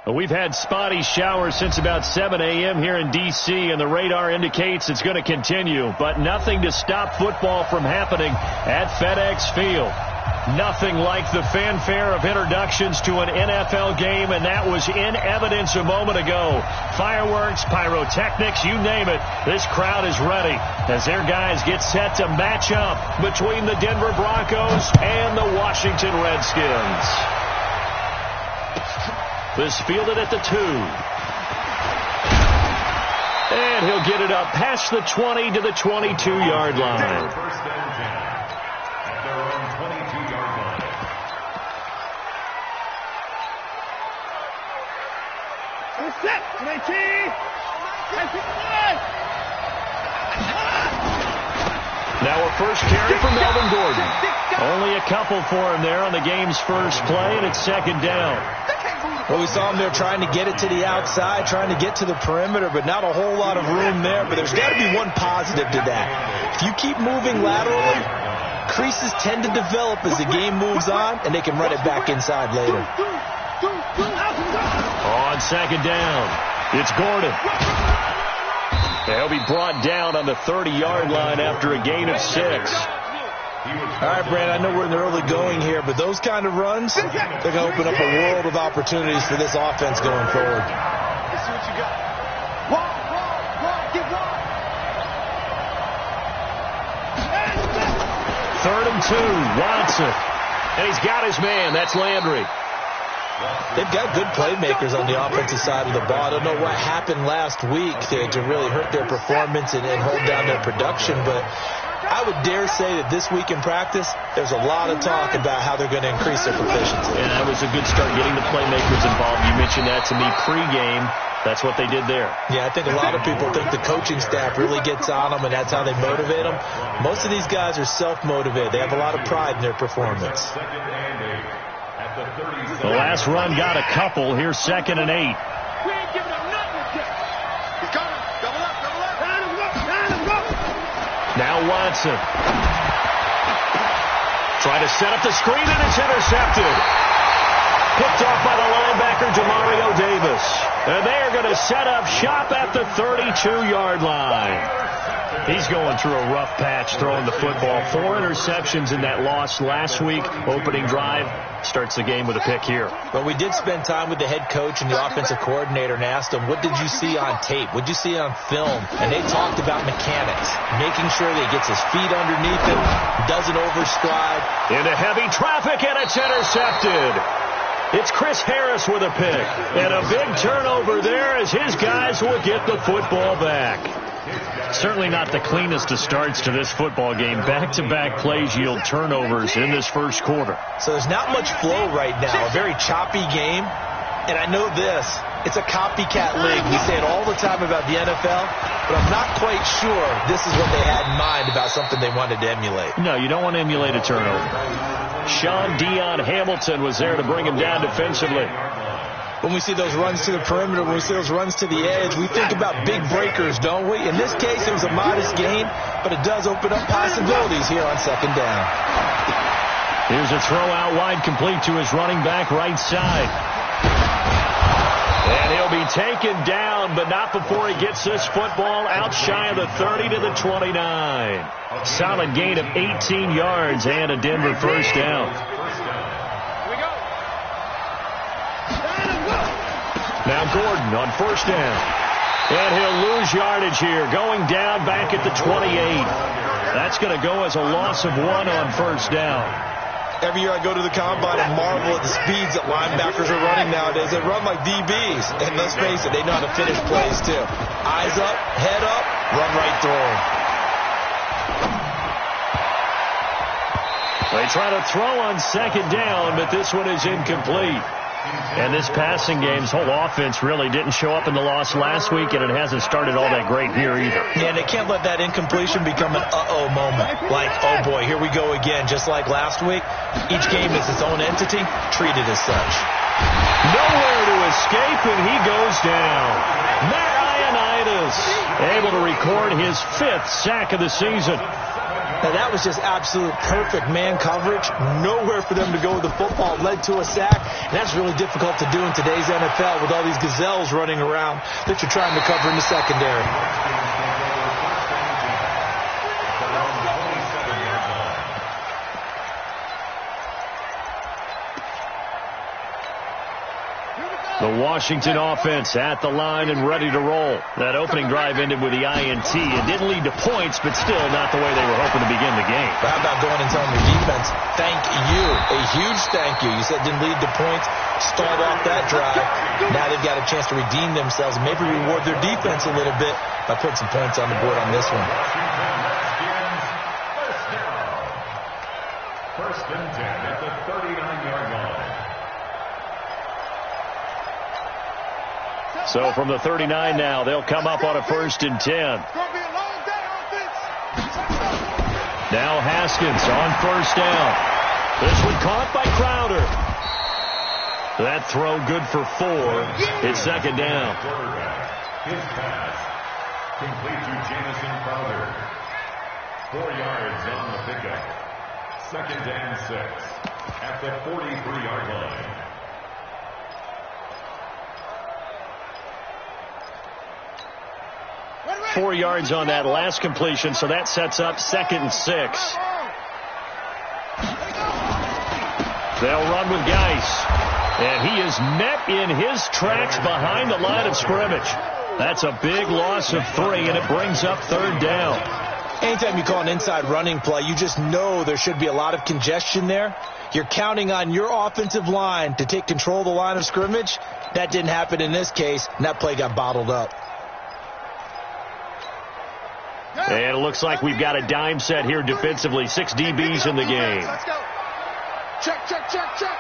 We've had spotty showers since about 7 a.m. here in D.C., and the radar indicates it's going to continue, but nothing to stop football from happening at FedEx Field. Nothing like the fanfare of introductions to an NFL game, and that was in evidence a moment ago. Fireworks, pyrotechnics, you name it. This crowd is ready as their guys get set to match up between the Denver Broncos and the Washington Redskins. This fielded at the 2. And he'll get it up past the 20 to the 22-yard line. First down, 10 at their own 22-yard line. Set, 19. Now a first carry for Melvin Gordon. Only a couple for him there on the game's first play, and it's second down. Well, we saw him there trying to get it to the outside, trying to get to the perimeter, but not a whole lot of room there. But there's got to be one positive to that. If you keep moving laterally, creases tend to develop as the game moves on, and they can run it back inside later. On second down, it's Gordon. He'll be brought down on the 30-yard line after a gain of 6. All right, Brandon, I know we're in the early going here, but those kind of runs, they're going to open up a world of opportunities for this offense going forward. Let's see what you got. Get one. 3rd and 2, Watson. And he's got his man. That's Landry. They've got good playmakers on the offensive side of the ball. I don't know what happened last week to really hurt their performance and hold down their production, but I would dare say that this week in practice, there's a lot of talk about how they're going to increase their proficiency. And that was a good start getting the playmakers involved. You mentioned that to me pregame. That's what they did there. Yeah, I think a lot of people think the coaching staff really gets on them, and that's how they motivate them. Most of these guys are self-motivated. They have a lot of pride in their performance. The last run got a couple. Here's 2nd and 8. We ain't giving up nothing. He's coming. Double up. Line him up. Now Watson. Trying to set up the screen, and it's intercepted. Picked off by the linebacker, Demario Davis. And they are going to set up shop at the 32-yard line. He's going through a rough patch throwing the football. 4 interceptions in that loss last week. Opening drive starts the game with a pick here. Well, we did spend time with the head coach and the offensive coordinator and asked them, what did you see on tape? What did you see on film? And they talked about mechanics, making sure that he gets his feet underneath him, doesn't overstride. Into heavy traffic, and it's intercepted. It's Chris Harris with a pick. And a big turnover there as his guys will get the football back. Certainly not the cleanest of starts to this football game. Back-to-back plays yield turnovers in this first quarter. So there's not much flow right now. A very choppy game. And I know this. It's a copycat league. We say it all the time about the NFL, but I'm not quite sure this is what they had in mind about something they wanted to emulate. No, you don't want to emulate a turnover. Sean Dion Hamilton was there to bring him down defensively. When we see those runs to the perimeter, when we see those runs to the edge, we think about big breakers, don't we? In this case, it was a modest gain, but it does open up possibilities here on 2nd down. Here's a throw out wide, complete to his running back right side. And he'll be taken down, but not before he gets this football out shy of the 30 to the 29. Solid gain of 18 yards and a Denver first down. Now Gordon on first down. And he'll lose yardage here, going down back at the 28. That's going to go as a loss of 1 on first down. Every year I go to the combine and marvel at the speeds that linebackers are running nowadays. They run like DBs. And let's face it, they know how to finish plays too. Eyes up, head up, run right through them. They try to throw on 2nd down, but this one is incomplete. And this passing game's whole offense really didn't show up in the loss last week, and it hasn't started all that great here either. Yeah, they can't let that incompletion become an uh-oh moment. Like, oh boy, here we go again. Just like last week, each game is its own entity, treated as such. Nowhere to escape, and he goes down. Matt Leonidas able to record his 5th sack of the season. Now, that was just absolute perfect man coverage. Nowhere for them to go with the football. Led to a sack. And that's really difficult to do in today's NFL with all these gazelles running around that you're trying to cover in the secondary. The Washington offense at the line and ready to roll. That opening drive ended with the INT. It didn't lead to points, but still not the way they were hoping to begin the game. But how about going and telling your defense, thank you, a huge thank you. You said it didn't lead to points, stalled off that drive. Now they've got a chance to redeem themselves and maybe reward their defense a little bit by putting some points on the board on this one. First and 10 at the 39-yard line. So from the 39 now, they'll come up on a 1st and 10. Now Haskins on 1st down. This one caught by Crowder. That throw good for 4. It's 2nd down. His pass complete to Jamison Crowder. 4 yards on the pickup. 2nd and 6 at the 43-yard line. 4 yards on that last completion, so that sets up 2nd and 6. They'll run with Geis, and he is met in his tracks behind the line of scrimmage. That's a big loss of 3, and it brings up 3rd down. Anytime you call an inside running play, you just know there should be a lot of congestion there. You're counting on your offensive line to take control of the line of scrimmage. That didn't happen in this case, and that play got bottled up. And it looks like we've got a dime set here defensively. 6 DBs in the game. Let's go. Check, check, check, check.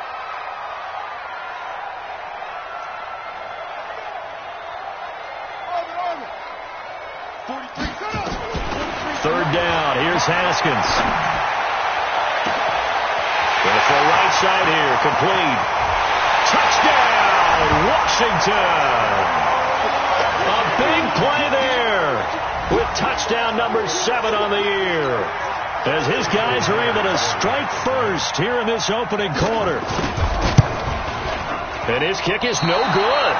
Over. 3rd down. Here's Haskins. Going for right side here. Complete. Touchdown, Washington. A big play there, with touchdown number 7 on the year, as his guys are able to strike first here in this opening quarter. And his kick is no good.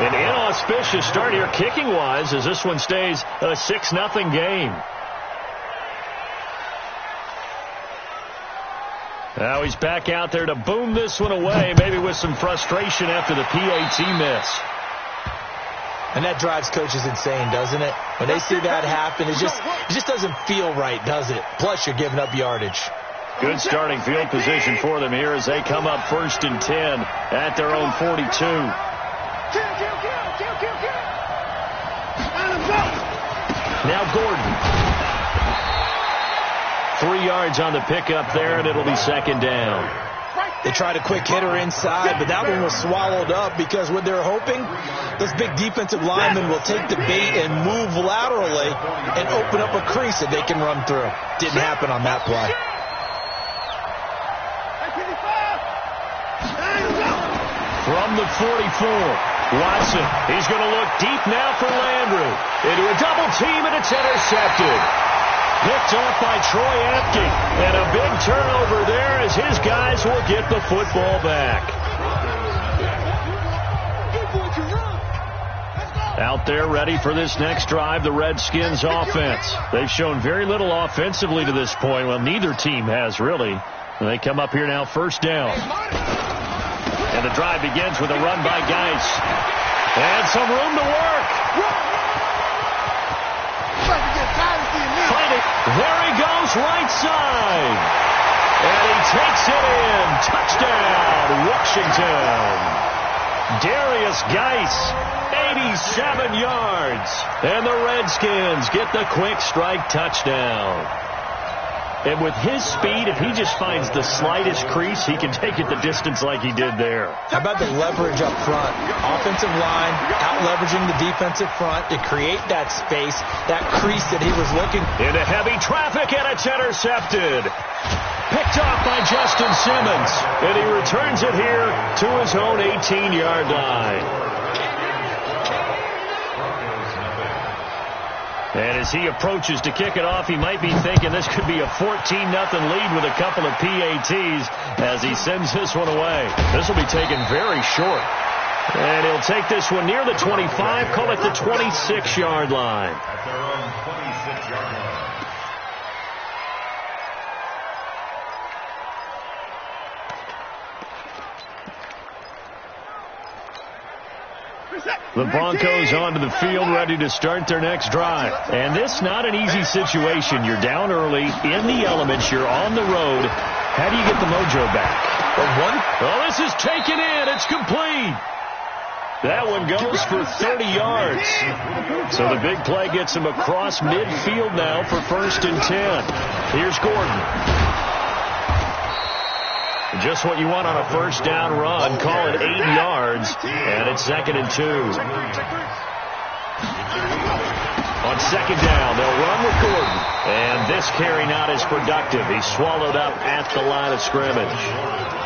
An inauspicious start here kicking-wise, as this one stays a 6-0 game. Now he's back out there to boom this one away, maybe with some frustration after the PAT miss. And that drives coaches insane, doesn't it? When they see that happen, it just doesn't feel right, does it? Plus, you're giving up yardage. Good starting field position for them here as they come up 1st and 10 at their own 42. Now Gordon. 3 yards on the pickup there, and it'll be 2nd down. They tried a quick hitter inside, but that one was swallowed up because what they're hoping, those big defensive linemen will take the bait and move laterally and open up a crease that they can run through. Didn't happen on that play. From the 44, Watson. He's going to look deep now for Landry. Into a double team, and it's intercepted. Picked off by Troy Apke. And a big turnover there as his guys will get the football back. Out there ready for this next drive, the Redskins offense. They've shown very little offensively to this point. Well, neither team has really. And they come up here now 1st down. And the drive begins with a run by Geis. And some room to work. There he goes, right side. And he takes it in. Touchdown, Washington. Darius Geis, 87 yards. And the Redskins get the quick strike touchdown. And with his speed, if he just finds the slightest crease, he can take it the distance like he did there. How about the leverage up front? Offensive line out-leveraging the defensive front to create that space, that crease that he was looking. Into heavy traffic, and it's intercepted. Picked off by Justin Simmons. And he returns it here to his own 18-yard line. And as he approaches to kick it off, he might be thinking this could be a 14-0 lead with a couple of PATs as he sends this one away. This will be taken very short. And he'll take this one near the 25, call it the 26-yard line. At their own 26-yard line. The Broncos onto the field, ready to start their next drive. And this not an easy situation. You're down early, in the elements, you're on the road. How do you get the mojo back? Oh, this is taken in. It's complete. That one goes for 30 yards. So the big play gets him across midfield now for 1st and 10. Here's Gordon. Just what you want on a first down run. Call it 8 yards, and it's 2nd and 2. On 2nd down, they'll run with Gordon. And this carry not as productive. He's swallowed up at the line of scrimmage.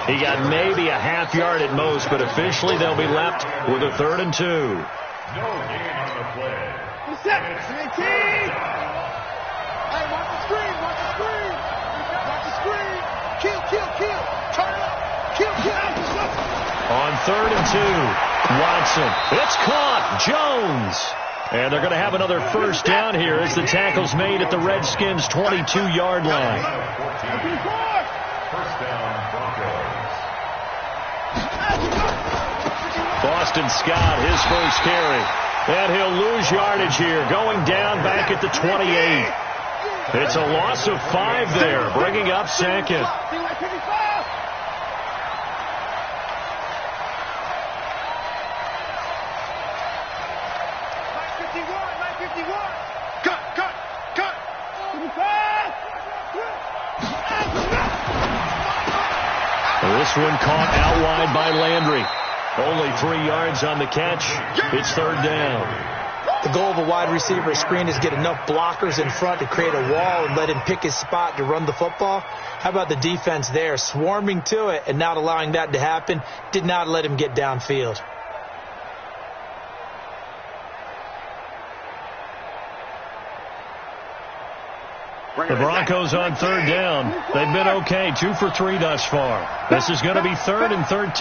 He got maybe a half yard at most, but officially they'll be left with a 3rd and 2. No gain on the play. Hey, watch the screen, watch the screen. Watch the screen. Kill. Turn it up. Kill. On 3rd and 2, Watson. It's caught. Jones. And they're going to have another first down here as the tackle's made at the Redskins' 22-yard line. First down, Broncos. Boston Scott, his first carry. And he'll lose yardage here, going down back at the 28. It's a loss of 5 there, bringing up 2nd. This one caught out wide by Landry. Only 3 yards on the catch. It's 3rd down. The goal of a wide receiver screen is get enough blockers in front to create a wall and let him pick his spot to run the football. How about the defense there, swarming to it and not allowing that to happen? Did not let him get downfield. The Broncos on 3rd down. They've been okay, 2 for 3 thus far. This is going to be 3rd and 13.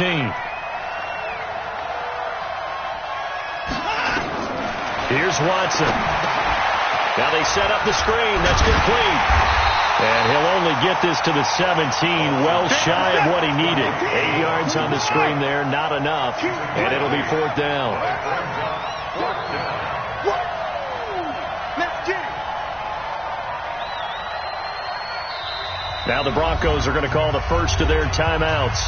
Here's Watson. Now they set up the screen. That's complete. And he'll only get this to the 17, well shy of what he needed. 8 yards on the screen there, not enough. And it'll be 4th down. Now the Broncos are going to call the first of their timeouts.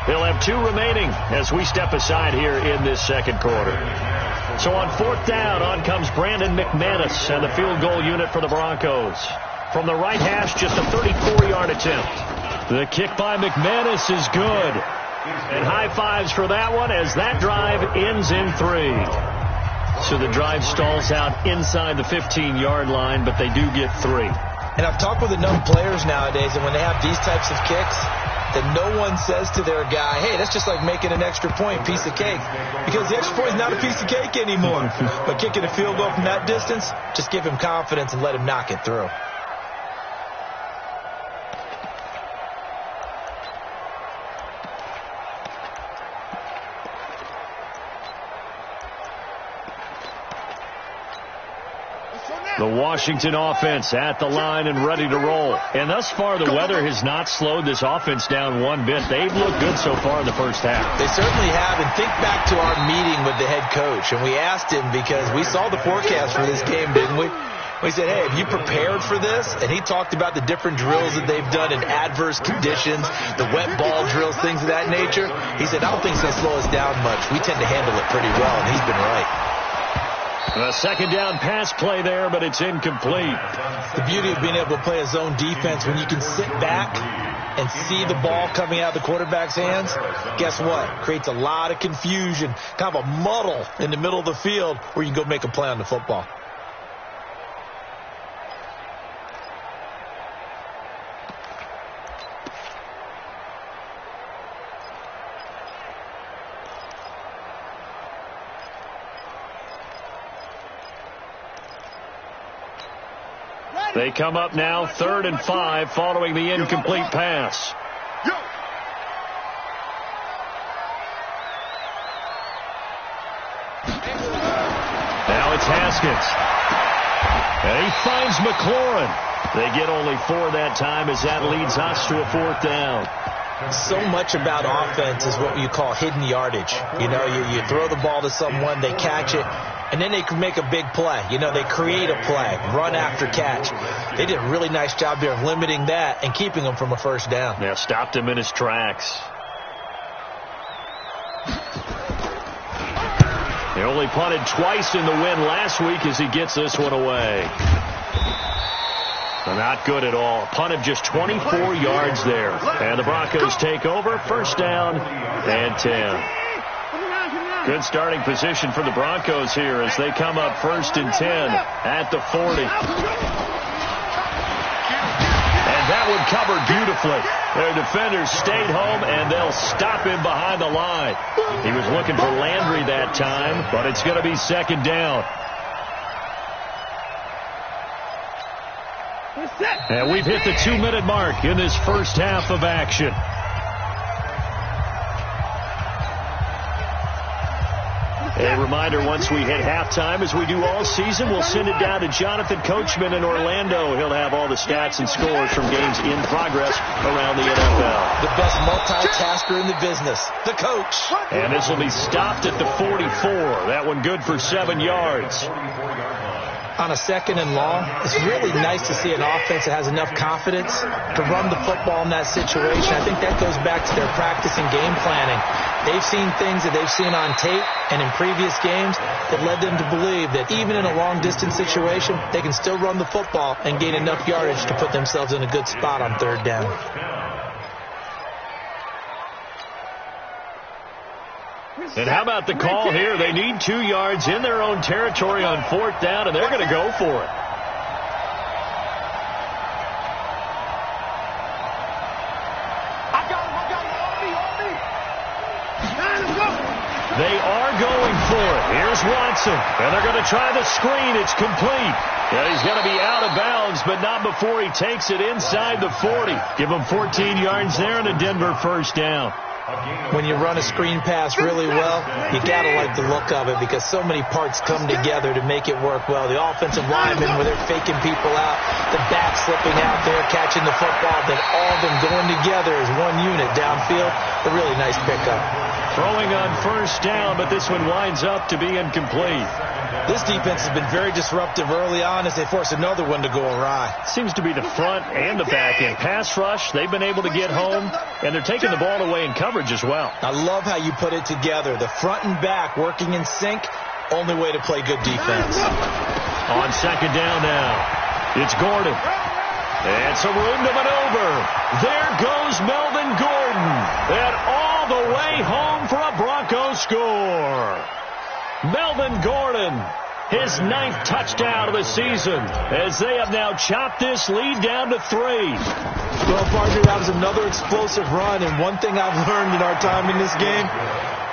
They'll have 2 remaining as we step aside here in this 2nd quarter. So on 4th down, on comes Brandon McManus and the field goal unit for the Broncos. From the right hash, just a 34-yard attempt. The kick by McManus is good. And high fives for that one as that drive ends in 3. So the drive stalls out inside the 15-yard line, but they do get 3. And I've talked with enough players nowadays, and when they have these types of kicks, that no one says to their guy, hey, that's just like making an extra point, piece of cake. Because the extra point is not a piece of cake anymore. But kicking a field goal from that distance, just give him confidence and let him knock it through. The Washington offense at the line and ready to roll. And thus far, the weather has not slowed this offense down one bit. They've looked good so far in the first half. They certainly have. And think back to our meeting with the head coach. And we asked him because we saw the forecast for this game, didn't we? We said, hey, have you prepared for this? And he talked about the different drills that they've done in adverse conditions, the wet ball drills, things of that nature. He said, I don't think it's going to slow us down much. We tend to handle it pretty well, and he's been right. A 2nd down pass play there, but it's incomplete. The beauty of being able to play a zone defense, when you can sit back and see the ball coming out of the quarterback's hands, guess what? Creates a lot of confusion, kind of a muddle in the middle of the field where you can go make a play on the football. They come up now 3rd and 5 following the incomplete pass. Now it's Haskins. And he finds McLaurin. They get only 4 that time as that leads us to a 4th down. So much about offense is what you call hidden yardage. You know, you throw the ball to someone, they catch it, and then they can make a big play. You know, they create a play, run after catch. They did a really nice job there of limiting that and keeping him from a 1st down. Yeah, stopped him in his tracks. He only punted twice in the win last week as he gets this one away. Not good at all. A punt of just 24 yards there. And the Broncos take over. 1st down and 10. Good starting position for the Broncos here as they come up 1st and 10 at the 40. And that one covered beautifully. Their defenders stayed home, and they'll stop him behind the line. He was looking for Landry that time, but it's going to be 2nd down. And we've hit the 2-minute mark in this first half of action. A reminder, once we hit halftime, as we do all season, we'll send it down to Jonathan Coachman in Orlando. He'll have all the stats and scores from games in progress around the NFL. The best multitasker in the business, the coach. And this will be stopped at the 44. That one good for 7 yards. On a 2nd and long, it's really nice to see an offense that has enough confidence to run the football in that situation. I think that goes back to their practice and game planning. They've seen things that they've seen on tape and in previous games that led them to believe that even in a long-distance situation, they can still run the football and gain enough yardage to put themselves in a good spot on 3rd down. And how about the call here? They need 2 yards in their own territory on 4th down, and they're going to go for it. They are going for it. Here's Watson, and they're going to try the screen. It's complete. And he's going to be out of bounds, but not before he takes it inside the 40. Give him 14 yards there and a Denver 1st down. When you run a screen pass really well, you got to like the look of it because so many parts come together to make it work well. The offensive linemen, where they're faking people out, the back slipping out there, catching the football, then all of them going together as one unit downfield. A really nice pickup. Throwing on 1st down, but this one winds up to be incomplete. This defense has been very disruptive early on as they force another one to go awry. Seems to be the front and the back end. Pass rush, they've been able to get home, and they're taking the ball away in coverage as well. I love how you put it together. The front and back working in sync, only way to play good defense. On 2nd down now, it's Gordon. And some room to maneuver. There goes Melvin Gordon. And all the way home for a Broncos score. Melvin Gordon, his 9th touchdown of the season, as they have now chopped this lead down to 3. Well, partner, that was another explosive run, and one thing I've learned in our time in this game,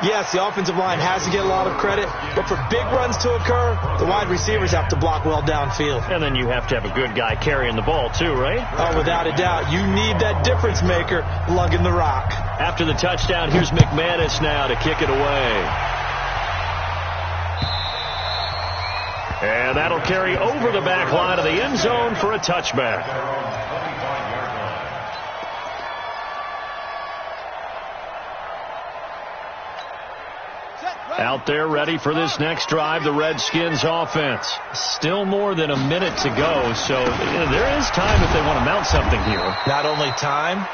yes, the offensive line has to get a lot of credit, but for big runs to occur, the wide receivers have to block well downfield. And then you have to have a good guy carrying the ball too, right? Oh, without a doubt. You need that difference maker lugging the rock. After the touchdown, here's McManus now to kick it away. And that'll carry over the back line of the end zone for a touchback. Out there ready for this next drive, the Redskins offense. Still more than a minute to go, so there is time if they want to mount something here. Not only time,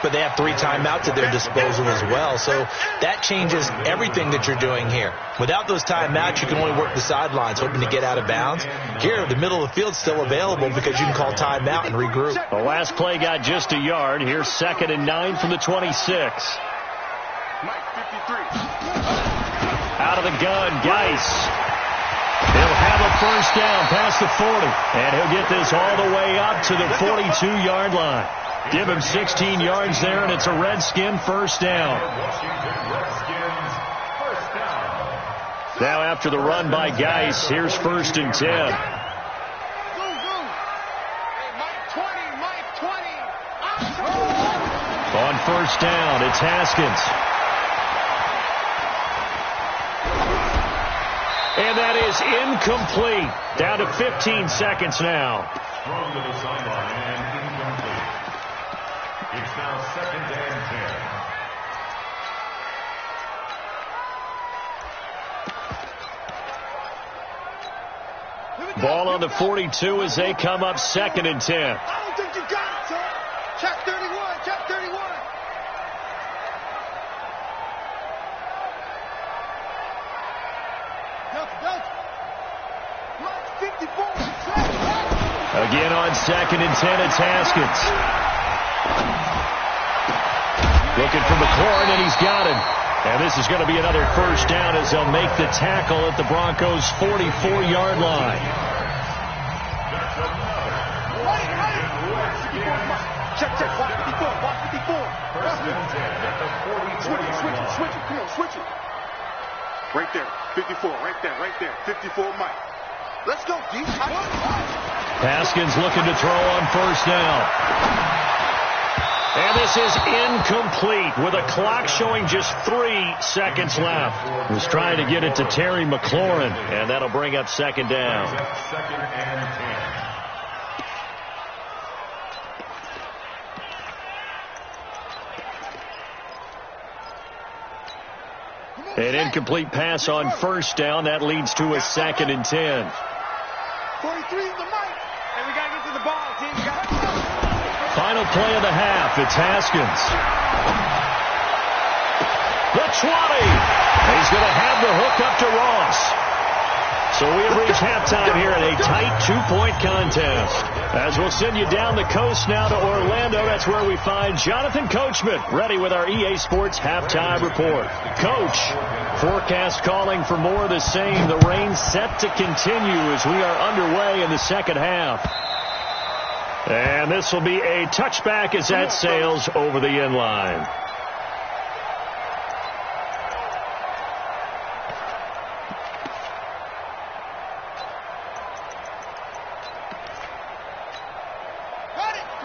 but they have 3 timeouts at their disposal as well. So that changes everything that you're doing here. Without those timeouts, you can only work the sidelines, hoping to get out of bounds. Here, the middle of the field's still available because you can call timeout and regroup. The last play got just a yard. Here's 2nd and 9 from the 26. Out of the gun, Geis. He'll have a 1st down past the 40. And he'll get this all the way up to the 42-yard line. Give him 16 yards there, and it's a Redskin 1st down. Now after the run by Geis, here's 1st and 10. first down. It's Haskins. And that is incomplete. Down to 15 seconds now. Thrown to the sideline and incomplete. It's now 2nd and 10. Ball on the 42 as they come up 2nd and 10. I don't think you got it, son. Check 31. Check 31. Again on 2nd and 10, it's Haskins. Looking for McLaurin, and he's got him. And this is going to be another first down as they'll make the tackle at the Broncos' 44-yard line. Check, check, watch 54, watch 54. Switch it, come on, switch it. Right there, 54, right there, 54 Mike. Let's go, D. Haskins looking to throw on first down. And this is incomplete with a clock showing just 3 seconds left. Was trying to get it to Terry McLaurin, and that'll bring up 2nd down. 2nd and 10. An incomplete pass on first down. That leads to a 2nd and 10. 43 is the mic. And we got to get to the ball, team. Final play of the half. It's Haskins. The 20. He's going to have the hook up to Ross. So we have reached halftime here in a tight 2-point contest. As we'll send you down the coast now to Orlando, that's where we find Jonathan Coachman ready with our EA Sports halftime report. Coach, forecast calling for more of the same. The rain set to continue as we are underway in the second half. And this will be a touchback as that sails over the end line.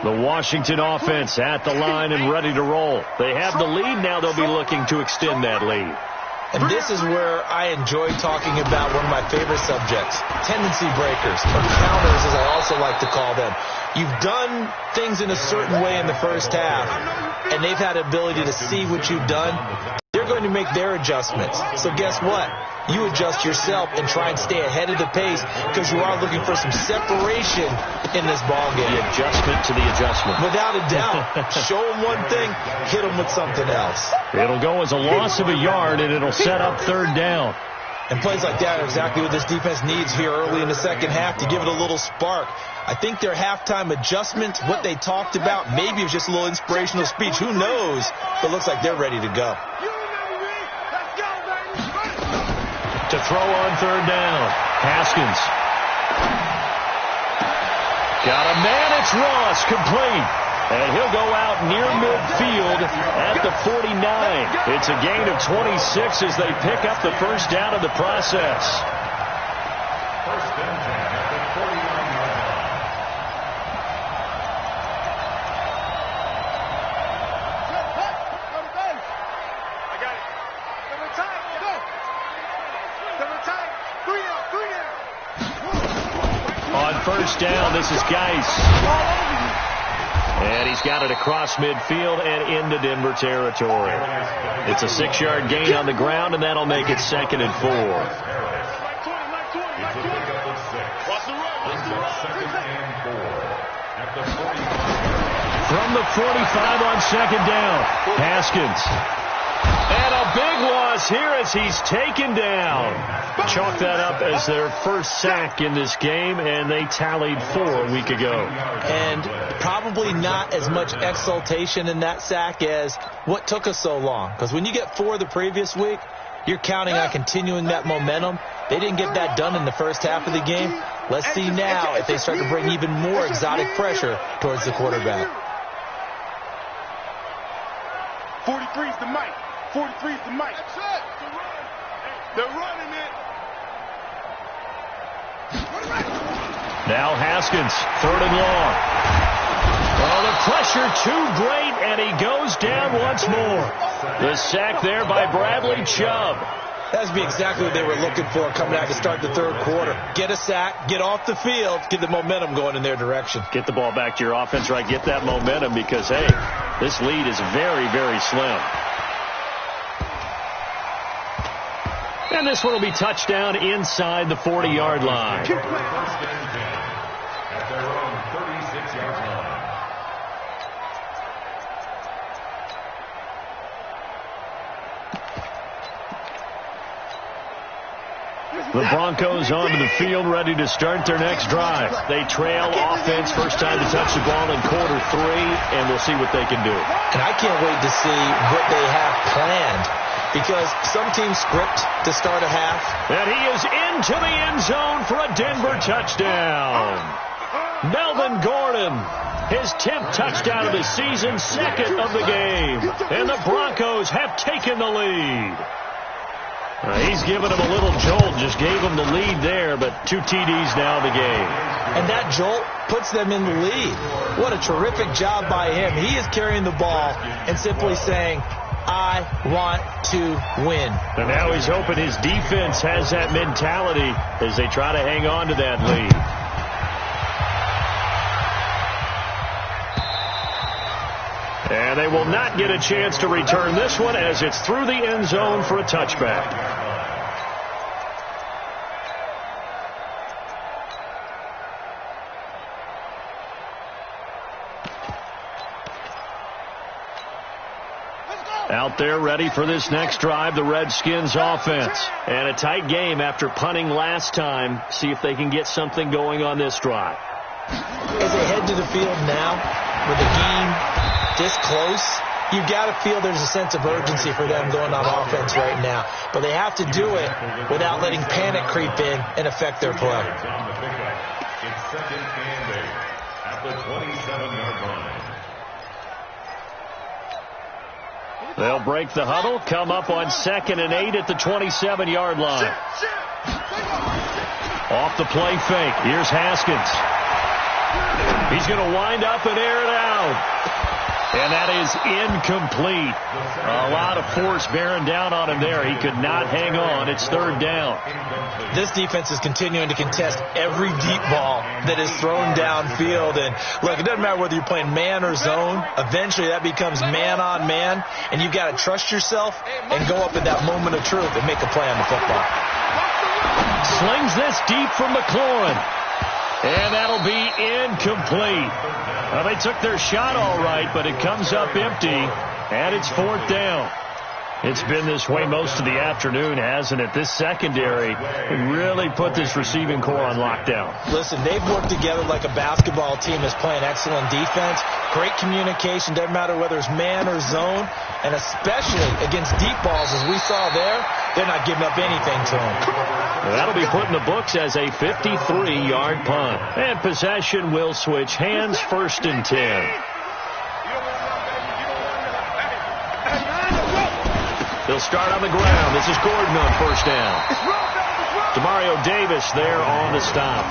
The Washington offense at the line and ready to roll. They have the lead now. They'll be looking to extend that lead. And this is where I enjoy talking about one of my favorite subjects, tendency breakers, or counters as I also like to call them. You've done things in a certain way in the first half, and they've had the ability to see what you've done. They're going to make their adjustments. So guess what? You adjust yourself and try and stay ahead of the pace because you are looking for some separation in this ball game. The adjustment to the adjustment. Without a doubt. Show them one thing, hit them with something else. It'll go as a loss of a yard, and it'll set up 3rd down. And plays like that are exactly what this defense needs here early in the second half to give it a little spark. I think their halftime adjustments, what they talked about, maybe it was just a little inspirational speech. Who knows? But it looks like they're ready to go. To throw on 3rd down. Haskins. Got a man. It's Ross. Complete. And he'll go out near midfield at the 49. It's a gain of 26 as they pick up the first down of the process. 1st and 10 at the 49-yard line. I got it. Number time. Go. Number time. 3 down. On first down, this is Geis. And he's got it across midfield and into Denver territory. It's a 6-yard gain on the ground, and that'll make it 2nd and 4. It's a pickup of 6. Brings up 2nd and 4 at the 45. From the 45 on 2nd down, Haskins. And a big loss here as he's taken down. Chalk that up as their first sack in this game, and they tallied 4 a week ago. And probably not as much exultation in that sack as what took us so long. Because when you get 4 the previous week, you're counting on continuing that momentum. They didn't get that done in the first half of the game. Let's see now if they start to bring even more exotic pressure towards the quarterback. 43 is the mic. 43 is the mic. They're running it. Now Haskins, 3rd and long. Oh, the pressure too great, and he goes down once more. The sack there by Bradley Chubb. That would be exactly what they were looking for coming out to start the third quarter. Get a sack, get off the field, get the momentum going in their direction. Get the ball back to your offense, right? Get that momentum because, hey, this lead is very, very slim. And this one will be touchdown inside the 40-yard line. First and 10 at their own 36-yard line. The Broncos onto the field, ready to start their next drive. They trail offense, first time to touch the ball in quarter 3, and we'll see what they can do. And I can't wait to see what they have planned, because some teams script to start a half. And he is into the end zone for a Denver touchdown. Melvin Gordon, his 10th touchdown of the season, second of the game. And the Broncos have taken the lead. He's given him a little jolt, just gave him the lead there, but 2 TDs now in the game. And that jolt puts them in the lead. What a terrific job by him. He is carrying the ball and simply saying, I want to win. And now he's hoping his defense has that mentality as they try to hang on to that lead. And they will not get a chance to return this one as it's through the end zone for a touchback. Out there ready for this next drive, the Redskins offense. And a tight game after punting last time. See if they can get something going on this drive. As they head to the field now, with the game this close, you got to feel there's a sense of urgency for them going on offense right now. But they have to do it without letting panic creep in and affect their play. It's second and 8 at the 27-yard line. They'll break the huddle, come up on 2nd and 8 at the 27-yard line. Off the play fake. Here's Haskins. He's going to wind up and air it out. And that is incomplete. A lot of force bearing down on him there. He could not hang on. It's 3rd down. This defense is continuing to contest every deep ball that is thrown downfield. And look, it doesn't matter whether you're playing man or zone. Eventually that becomes man on man. And you've got to trust yourself and go up at that moment of truth and make a play on the football. Slings this deep from McLaurin. And that'll be incomplete. Well, they took their shot all right, but it comes up empty, and it's 4th down. It's been this way most of the afternoon, hasn't it? This secondary really put this receiving core on lockdown. Listen, they've worked together like a basketball team that's playing excellent defense. Great communication, doesn't matter whether it's man or zone, and especially against deep balls, as we saw there, they're not giving up anything to them. That'll be put in the books as a 53-yard punt. And possession will switch hands, 1st and 10. They'll start on the ground. This is Gordon on 1st down. Demario Davis there on the stop.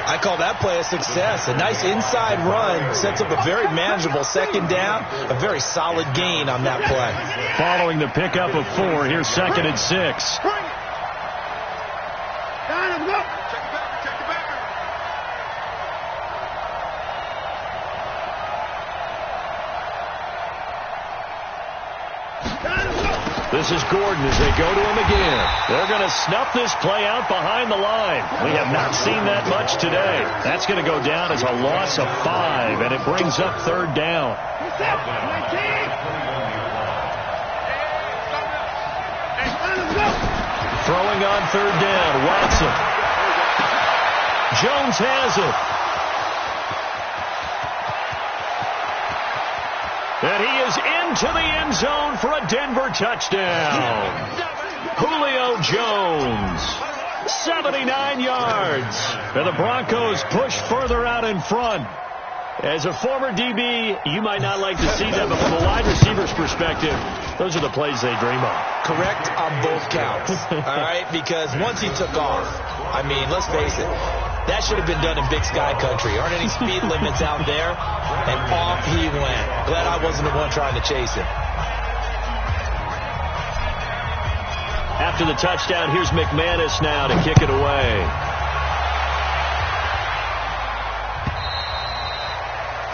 I call that play a success. A nice inside run sets up a very manageable 2nd down. A very solid gain on that play. Following the pickup of 4, here's 2nd and 6. This is Gordon as they go to him again. They're going to snuff this play out behind the line. We have not seen that much today. That's going to go down as a loss of 5, and it brings up 3rd down. Throwing on 3rd down, Watson. Jones has it. And he is into the end zone for a Denver touchdown. Julio Jones, 79 yards. And the Broncos push further out in front. As a former DB, you might not like to see that, but from a wide receiver's perspective, those are the plays they dream of. Correct on both counts, all right? Because once he took off, I mean, let's face it, That should have been done in Big Sky Country. Aren't any speed limits out there? And off he went. Glad I wasn't the one trying to chase him. After the touchdown, here's McManus now to kick it away.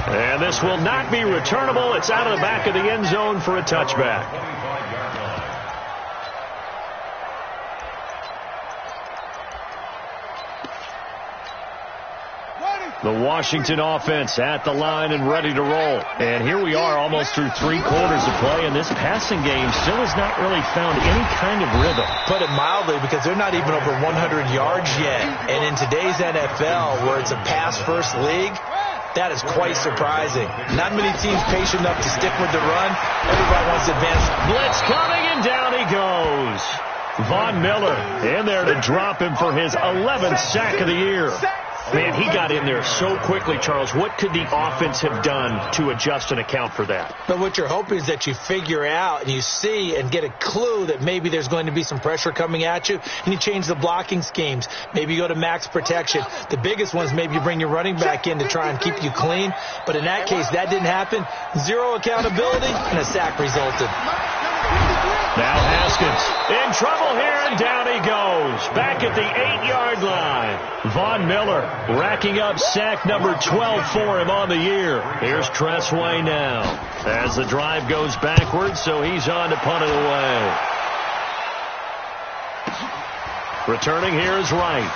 And this will not be returnable. It's out of the back of the end zone for a touchback. The Washington offense at the line and ready to roll. And here we are almost through 3 quarters of play, and this passing game still has not really found any kind of rhythm. Put it mildly, because they're not even over 100 yards yet. And in today's NFL, where it's a pass-first league, that is quite surprising. Not many teams patient enough to stick with the run. Everybody wants to advance. Blitz coming, and down he goes. Von Miller in there to drop him for his 11th sack of the year. Man, he got in there so quickly, Charles. What could the offense have done to adjust and account for that? But what you're hoping is that you figure out and you see and get a clue that maybe there's going to be some pressure coming at you, and you change the blocking schemes. Maybe you go to max protection. The biggest one is maybe you bring your running back in to try and keep you clean. But in that case, that didn't happen. Zero accountability, and a sack resulted. Now Haskins in trouble here, and down he goes. Back at the 8-yard line. Von Miller racking up sack number 12 for him on the year. Here's Tressway now as the drive goes backwards, so he's on to punt it away. Returning here is Wright.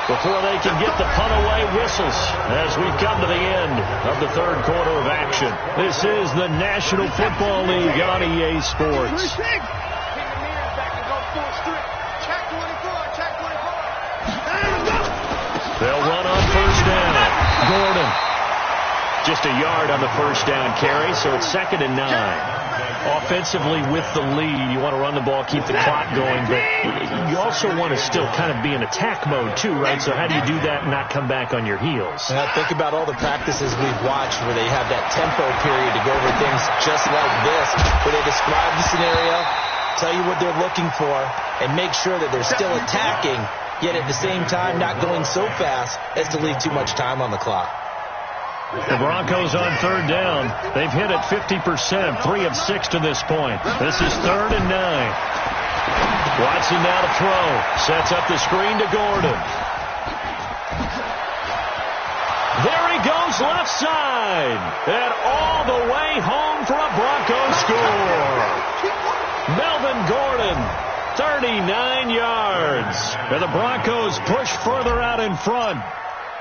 Before they can get the punt away, whistles as we come to the end of the 3rd quarter of action. This is the National Football League on EA Sports. They'll run on first down. Gordon. Just a yard on the first down carry, so it's 2nd and 9. Offensively with the lead, you want to run the ball, keep the clock going, but you also want to still kind of be in attack mode too, right? So how do you do that and not come back on your heels? Now think about all the practices we've watched where they have that tempo period to go over things just like this, where they describe the scenario, tell you what they're looking for, and make sure that they're still attacking, yet at the same time not going so fast as to leave too much time on the clock. The Broncos on 3rd down. They've hit it 50%, 3 of 6 to this point. This is 3rd and 9. Watson now to throw. Sets up the screen to Gordon. There he goes left side. And all the way home for a Broncos score. Melvin Gordon, 39 yards. And the Broncos push further out in front.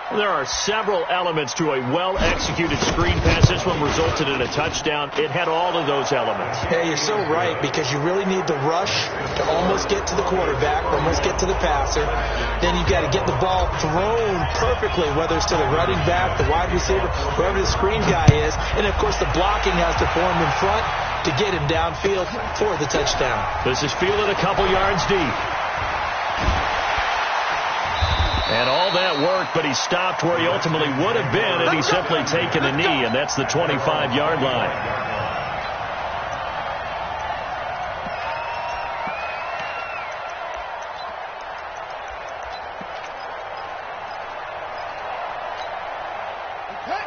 There are several elements to a well-executed screen pass. This one resulted in a touchdown. It had all of those elements. Yeah, you're so right, because you really need the rush to almost get to the quarterback, almost get to the passer. Then you've got to get the ball thrown perfectly, whether it's to the running back, the wide receiver, whoever the screen guy is. And, of course, the blocking has to form in front to get him downfield for the touchdown. This is fielded a couple yards deep. And all that work, but he stopped where he ultimately would have been, and he's simply taken a knee, and that's the 25-yard line.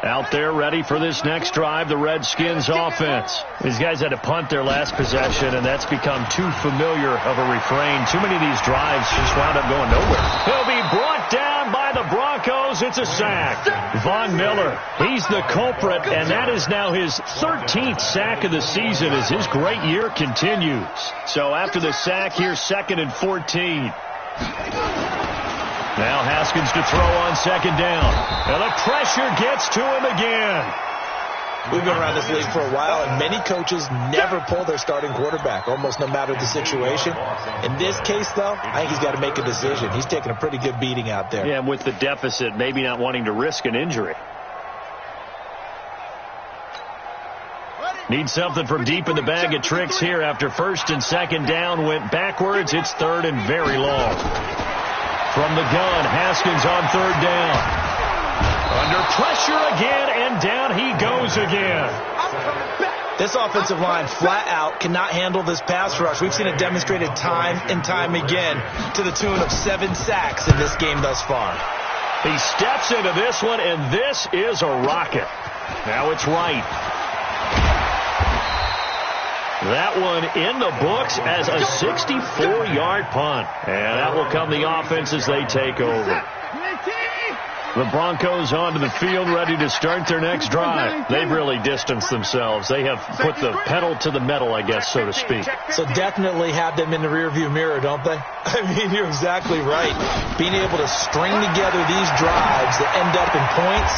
Out there ready for this next drive, the Redskins offense. These guys had to punt their last possession, and that's become too familiar of a refrain. Too many of these drives just wound up going nowhere. He'll be brought down by the Broncos. It's a sack. Von Miller, he's the culprit, and that is now his 13th sack of the season as his great year continues. So after the sack, here's 2nd and 14. Now Haskins to throw on 2nd down. And the pressure gets to him again. We've been around this league for a while, and many coaches never pull their starting quarterback, almost no matter the situation. In this case, though, I think he's got to make a decision. He's taking a pretty good beating out there. Yeah, and with the deficit, maybe not wanting to risk an injury. Need something from deep in the bag of tricks here after 1st and 2nd down went backwards. It's 3rd and very long. From the gun, Haskins on 3rd down. Under pressure again, and down he goes again. This offensive line flat out cannot handle this pass rush. We've seen it demonstrated time and time again to the tune of 7 sacks in this game thus far. He steps into this one, and this is a rocket. Now it's right. That one in the books as a 64-yard punt. And that will come the offense as they take over. The Broncos onto the field, ready to start their next drive. They've really distanced themselves. They have put the pedal to the metal, I guess, so to speak. So definitely have them in the rearview mirror, don't they? I mean, you're exactly right. Being able to string together these drives that end up in points,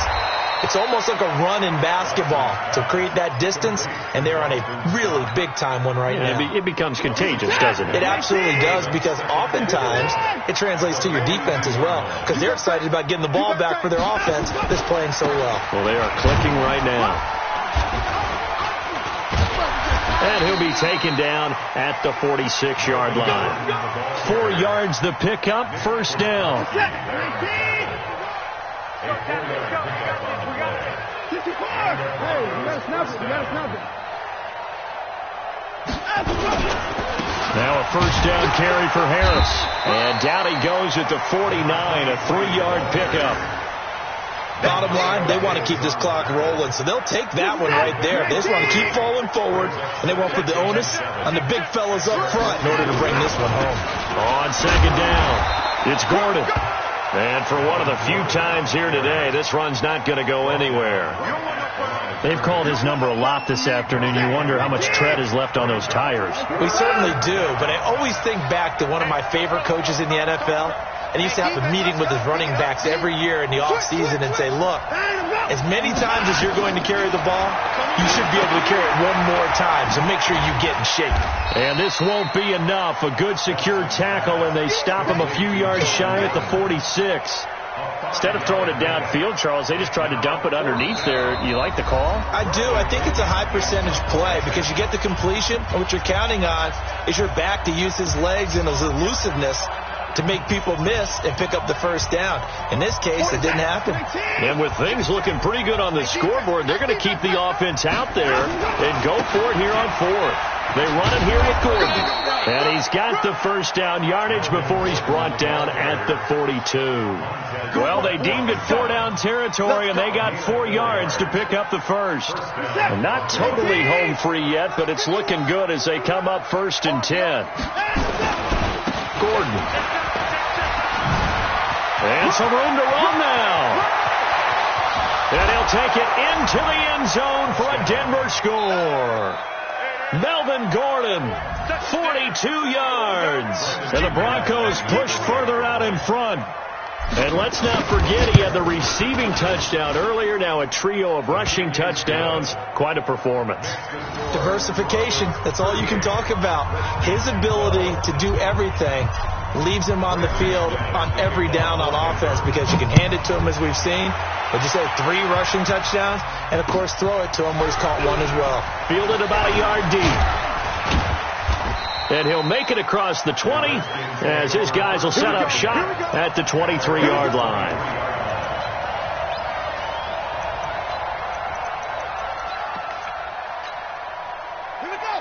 it's almost like a run in basketball to create that distance, and they're on a really big-time one right now. It becomes contagious, doesn't it? It absolutely does, because oftentimes it translates to your defense as well, because they're excited about getting the ball back for their offense that's playing so well. Well, they are clicking right now. And he'll be taken down at the 46-yard line. 4 yards the pickup, first down. Now a first down carry for Harris. And down he goes at the 49, a 3-yard pickup. Bottom line, they want to keep this clock rolling, so they'll take that one right there. They just want to keep falling forward, and they won't put the onus on the big fellas up front in order to bring this one home. On second down, it's Gordon. And for one of the few times here today, this run's not going to go anywhere. They've called his number a lot this afternoon. You wonder how much tread is left on those tires. We certainly do, but I always think back to one of my favorite coaches in the NFL, and he used to have a meeting with his running backs every year in the offseason and say, look, as many times as you're going to carry the ball, you should be able to carry it one more time, so make sure you get in shape. And this won't be enough. A good secure tackle, and they stop him a few yards shy at the 46. Instead of throwing it downfield, Charles, they just tried to dump it underneath there. You like the call? I do. I think it's a high percentage play because you get the completion, and what you're counting on is your back to use his legs and his elusiveness to make people miss and pick up the first down. In this case, it didn't happen. And with things looking pretty good on the scoreboard, they're going to keep the offense out there and go for it here on fourth. They run it here with Gordon. And he's got the first down yardage before he's brought down at the 42. Well, they deemed it 4-down territory, and they got 4 yards to pick up the first. And not totally home free yet, but it's looking good as they come up 1st and 10. Gordon. And some room to run now. And he'll take it into the end zone for a Denver score. Melvin Gordon, 42 yards. And the Broncos push further out in front. And let's not forget he had the receiving touchdown earlier. Now a trio of rushing touchdowns. Quite a performance. Diversification. That's all you can talk about. His ability to do everything leaves him on the field on every down on offense because you can hand it to him as we've seen. But you say 3 rushing touchdowns and, of course, throw it to him where he's caught 1 as well. Fielded about a yard deep. And he'll make it across the 20 as his guys will set up shop at the 23-yard line.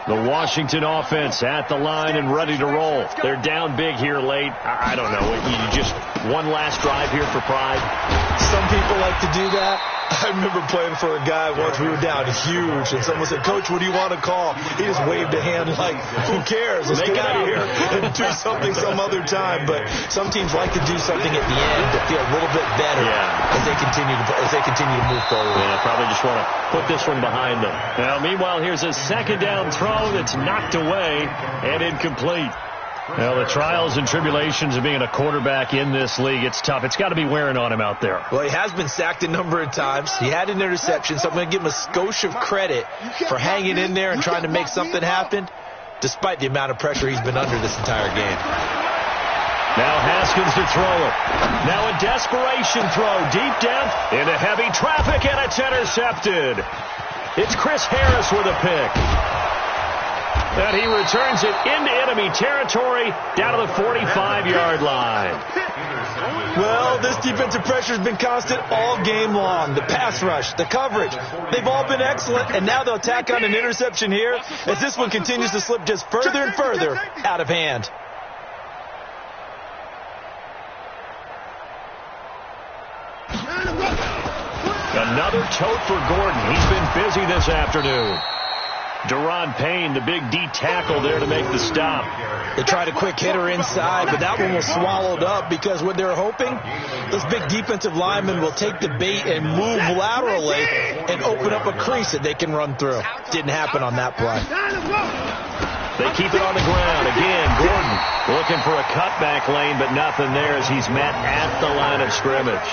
The Washington offense at the line and ready to roll. They're down big here late. I don't know. You just one last drive here for pride. Some people like to do that. I remember playing for a guy once. We were down huge, and someone said, "Coach, what do you want to call?" He just waved a hand like, "Who cares? Let's get out of here and do something some other time." But some teams like to do something at the end to feel a little bit better as they continue to move forward. Yeah, probably just want to put this one behind them. Now, meanwhile, here's a second down throw that's knocked away and incomplete. Well, the trials and tribulations of being a quarterback in this league, it's tough. It's got to be wearing on him out there. Well, he has been sacked a number of times. He had an interception, so I'm going to give him a skosh of credit for hanging in there and trying to make something happen, despite the amount of pressure he's been under this entire game. Now Haskins to throw it. Now a desperation throw deep down into heavy traffic, and it's intercepted. It's Chris Harris with a pick. And he returns it into enemy territory down to the 45-yard line. Well, this defensive pressure has been constant all game long. The pass rush, the coverage, they've all been excellent, and now they'll tack on an interception here as this one continues to slip just further and further out of hand. Another tote for Gordon. He's been busy this afternoon. Deron Payne, the big D tackle there to make the stop. They tried a quick hitter inside, but that one was swallowed up because what they're hoping, this big defensive lineman will take the bait and move laterally and open up a crease that they can run through. Didn't happen on that play. They keep it on the ground. Again, Gordon looking for a cutback lane, but nothing there as he's met at the line of scrimmage.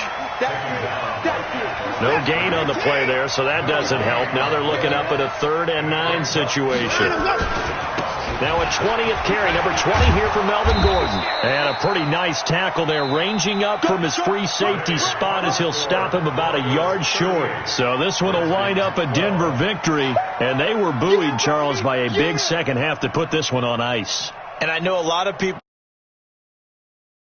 No gain on the play there, so that doesn't help. Now they're looking up at a 3rd and 9 situation. Now a 20th carry, number 20 here for Melvin Gordon. And a pretty nice tackle there, ranging up from his free safety spot as he'll stop him about a yard short. So this one will wind up a Denver victory. And they were buoyed, Charles, by a big second half to put this one on ice. And I know a lot of people